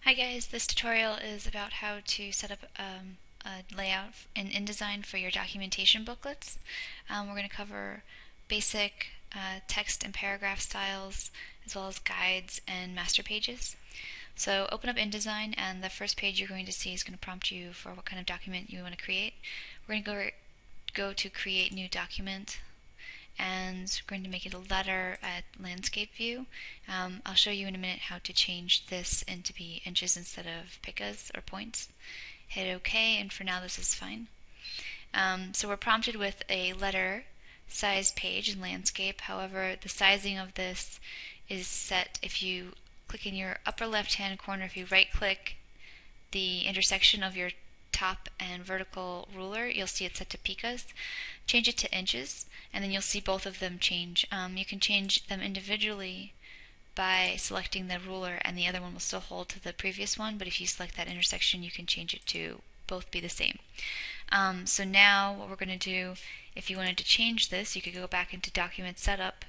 Hi guys, this tutorial is about how to set up a layout in InDesign for your documentation booklets. We're going to cover basic text and paragraph styles, as well as guides and master pages. So open up InDesign, and the first page you're going to see is going to prompt you for what kind of document you want to create. We're going to go to Create New Document, and we're going to make it a letter at landscape view. I'll show you in a minute how to change this into be inches instead of picas or points. Hit OK, and for now this is fine. So we're prompted with a letter size page in landscape. However, the sizing of this is set if you click in your upper left hand corner. If you right click the intersection of your top and vertical ruler, you'll see it set to picas. Change it to inches, and then you'll see both of them change. You can change them individually by selecting the ruler, and the other one will still hold to the previous one, but if you select that intersection, you can change it to both be the same. So now what we're going to do, if you wanted to change this, you could go back into Document Setup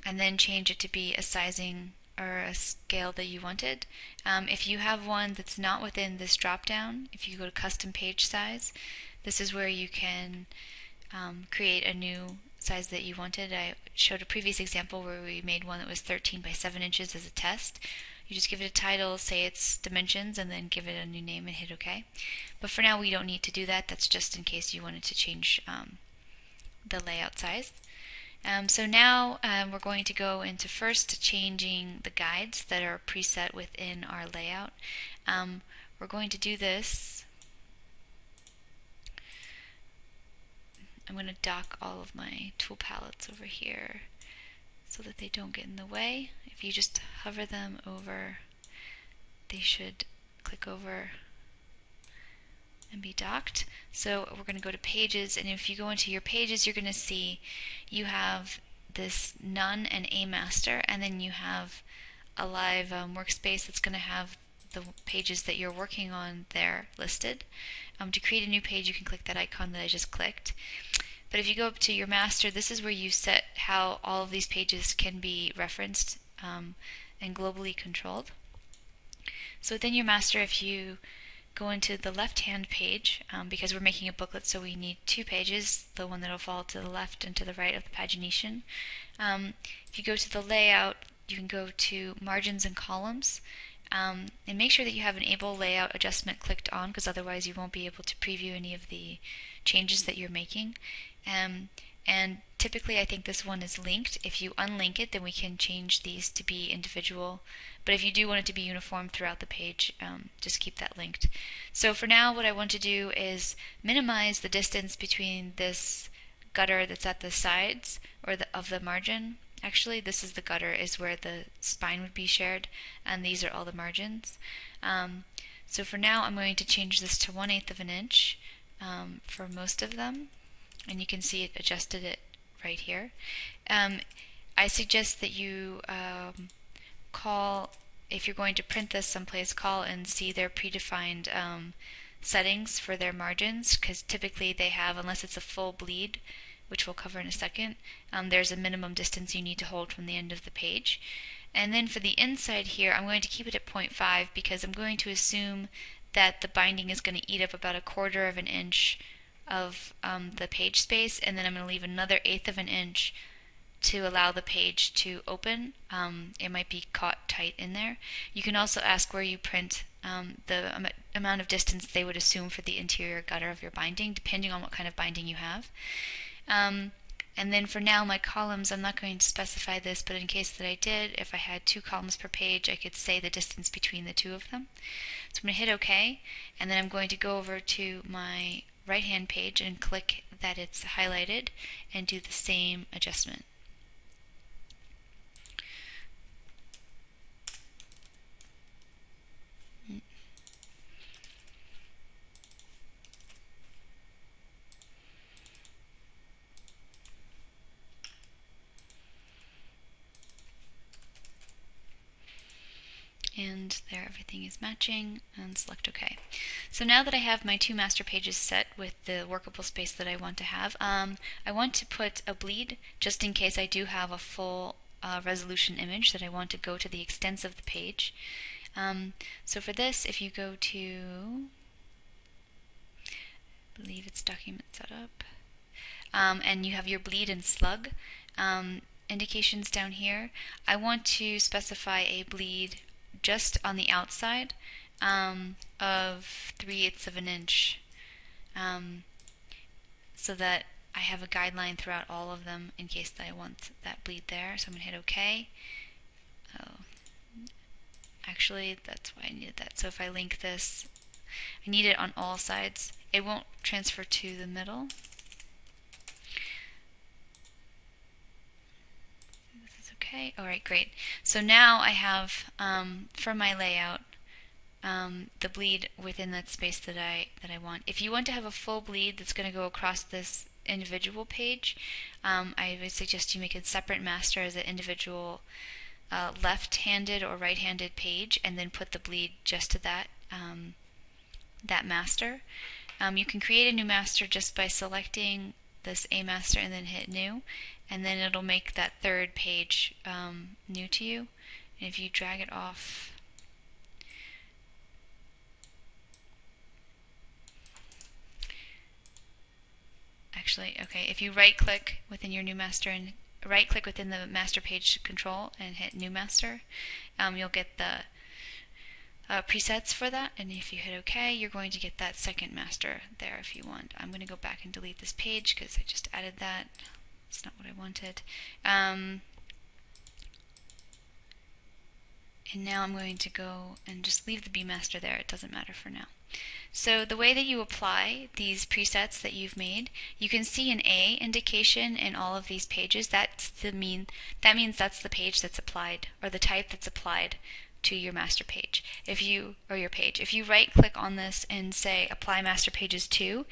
and then change it to be a sizing or a scale that you wanted. If you have one that's not within this drop down, if you go to Custom Page Size, this is where you can create a new size that you wanted. I showed a previous example where we made one that was 13 by 7 inches as a test. You just give it a title, say its dimensions, and then give it a new name and hit OK. But for now we don't need to do that. That's just in case you wanted to change the layout size. So now we're going to go into first changing the guides that are preset within our layout. We're going to do this. I'm going to dock all of my tool palettes over here so that they don't get in the way. If you just hover them over, they should click over and be docked. So we're going to go to Pages, and if you go into your Pages, you're going to see you have this None and A Master, and then you have a live workspace that's going to have the pages that you're working on there listed. To create a new page, you can click that icon that I just clicked. But if you go up to your master, this is where you set how all of these pages can be referenced and globally controlled. So within your master, if you go into the left-hand page, because we're making a booklet, so we need two pages, the one that will fall to the left and to the right of the pagination. If you go to the layout, you can go to Margins and Columns, and make sure that you have Enable Layout Adjustment clicked on, because otherwise you won't be able to preview any of the changes that you're making. And typically I think this one is linked. If you unlink it, then we can change these to be individual. But if you do want it to be uniform throughout the page, just keep that linked. So for now, what I want to do is minimize the distance between this gutter that's at the sides or of the margin. Actually, this is the gutter, is where the spine would be shared, and these are all the margins. So for now, I'm going to change this to 1/8 of an inch for most of them, and you can see it adjusted it right here. I suggest that you if you're going to print this someplace, call and see their predefined settings for their margins, because typically they have, unless it's a full bleed, which we'll cover in a second, there's a minimum distance you need to hold from the end of the page. And then for the inside here, I'm going to keep it at 0.5 because I'm going to assume that the binding is going to eat up about 1/4 of an inch of the page space, and then I'm going to leave another 1/8 of an inch to allow the page to open. It might be caught tight in there. You can also ask where you print the amount of distance they would assume for the interior gutter of your binding, depending on what kind of binding you have. And then for now, my columns, I'm not going to specify this, but in case that I did, if I had 2 columns per page, I could say the distance between the two of them. So I'm going to hit OK, and then I'm going to go over to my right-hand page and click that it's highlighted and do the same adjustment. And there, everything is matching, and select OK. So now that I have my 2 master pages set with the workable space that I want to have, I want to put a bleed just in case I do have a full resolution image that I want to go to the extents of the page. So for this, if you go to, I believe it's document setup, and you have your bleed and slug indications down here, I want to specify a bleed just on the outside of 3/8 of an inch, so that I have a guideline throughout all of them in case that I want that bleed there. So I'm going to hit OK. Oh, actually, that's why I needed that. So if I link this, I need it on all sides. It won't transfer to the middle. This is okay. Alright, great. So now I have, for my layout, the bleed within that space that I want. If you want to have a full bleed that's going to go across this individual page, I would suggest you make a separate master as an individual left-handed or right-handed page, and then put the bleed just to that that master. You can create a new master just by selecting this A master and then hit new, and then it'll make that third page new to you. And if you drag it off, actually, okay, if you right-click within your new master and right-click within the master page control and hit new master, you'll get the presets for that, and if you hit OK, you're going to get that second master there if you want. I'm going to go back and delete this page because I just added that. It's not what I wanted. And now I'm going to go and just leave the B master there. It doesn't matter for now. So the way that you apply these presets that you've made, you can see an A indication in all of these pages. That means that's the page that's applied, or the type that's applied to your master page. If you right click on this and say apply master pages to,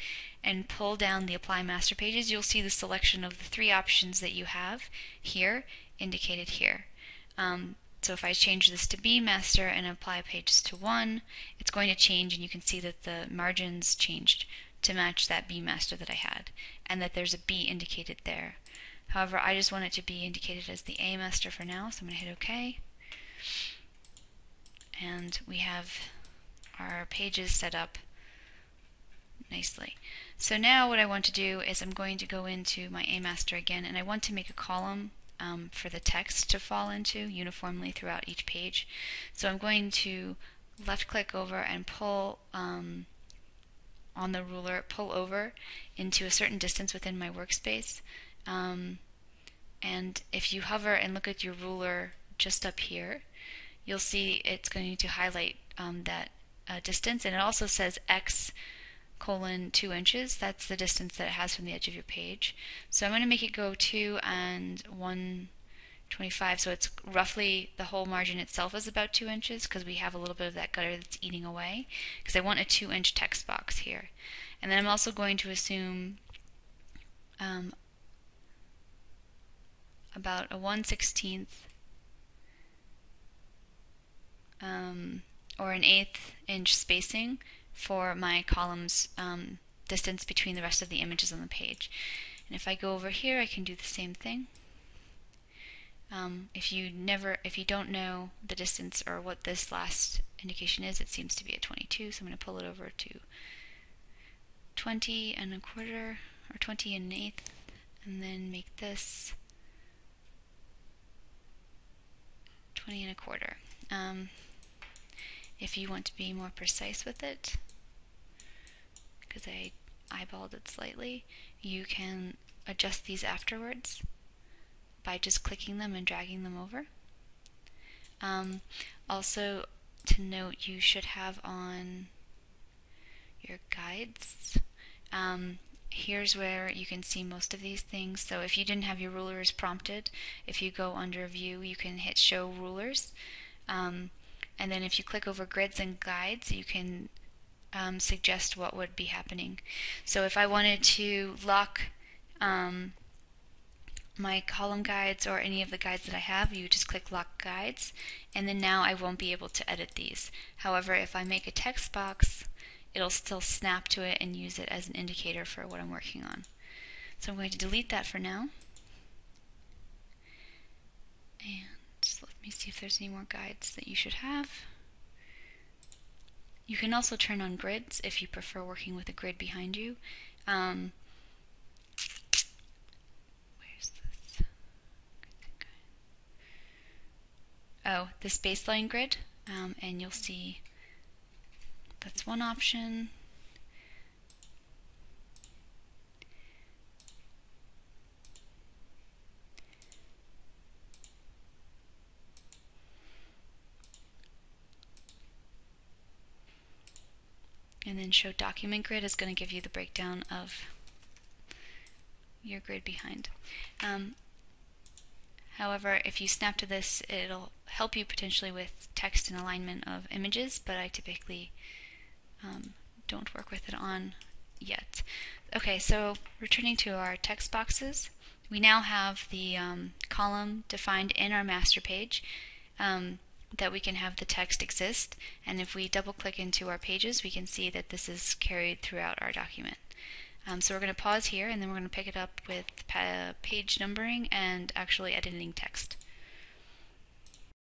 and pull down the apply master pages, you'll see the selection of the three options that you have here indicated here. So if I change this to B master and apply pages to 1, it's going to change, and you can see that the margins changed to match that B master that I had, and that there's a B indicated there. However, I just want it to be indicated as the A master for now, so I'm going to hit OK. And we have our pages set up nicely. So now what I want to do is I'm going to go into my A master again, and I want to make a column for the text to fall into uniformly throughout each page. So I'm going to left click over and pull on the ruler, pull over into a certain distance within my workspace. And if you hover and look at your ruler just up here, you'll see it's going to highlight that distance, and it also says X:2 inches. That's the distance that it has from the edge of your page. So I'm going to make it go 2 and 125, so it's roughly, the whole margin itself is about 2 inches, because we have a little bit of that gutter that's eating away, because I want a 2-inch text box here. And then I'm also going to assume about a 1/16 or an 1/8 inch spacing for my columns distance between the rest of the images on the page. And if I go over here, I can do the same thing. If you don't know the distance or what this last indication is, it seems to be at 22, so I'm going to pull it over to 20 and a quarter, or 20 and an eighth, and then make this 20 and a quarter. If you want to be more precise with it, because I eyeballed it slightly, you can adjust these afterwards by just clicking them and dragging them over. Also, to note, you should have on your guides. Here's where you can see most of these things. So if you didn't have your rulers prompted, if you go under View, you can hit Show Rulers. And then if you click over Grids and Guides, you can suggest what would be happening. So if I wanted to lock my column guides or any of the guides that I have, you just click Lock Guides, and then now I won't be able to edit these. However, if I make a text box, it'll still snap to it and use it as an indicator for what I'm working on. So I'm going to delete that for now. And let me see if there's any more guides that you should have. You can also turn on grids if you prefer working with a grid behind you. Where's this? Oh, this baseline grid, and you'll see that's one option. And then show document grid is going to give you the breakdown of your grid behind. However, if you snap to this, it'll help you potentially with text and alignment of images, but I typically don't work with it on yet. Okay, so returning to our text boxes, we now have the column defined in our master page that we can have the text exist, and if we double click into our pages, we can see that this is carried throughout our document. So we're going to pause here, and then we're going to pick it up with page numbering and actually editing text.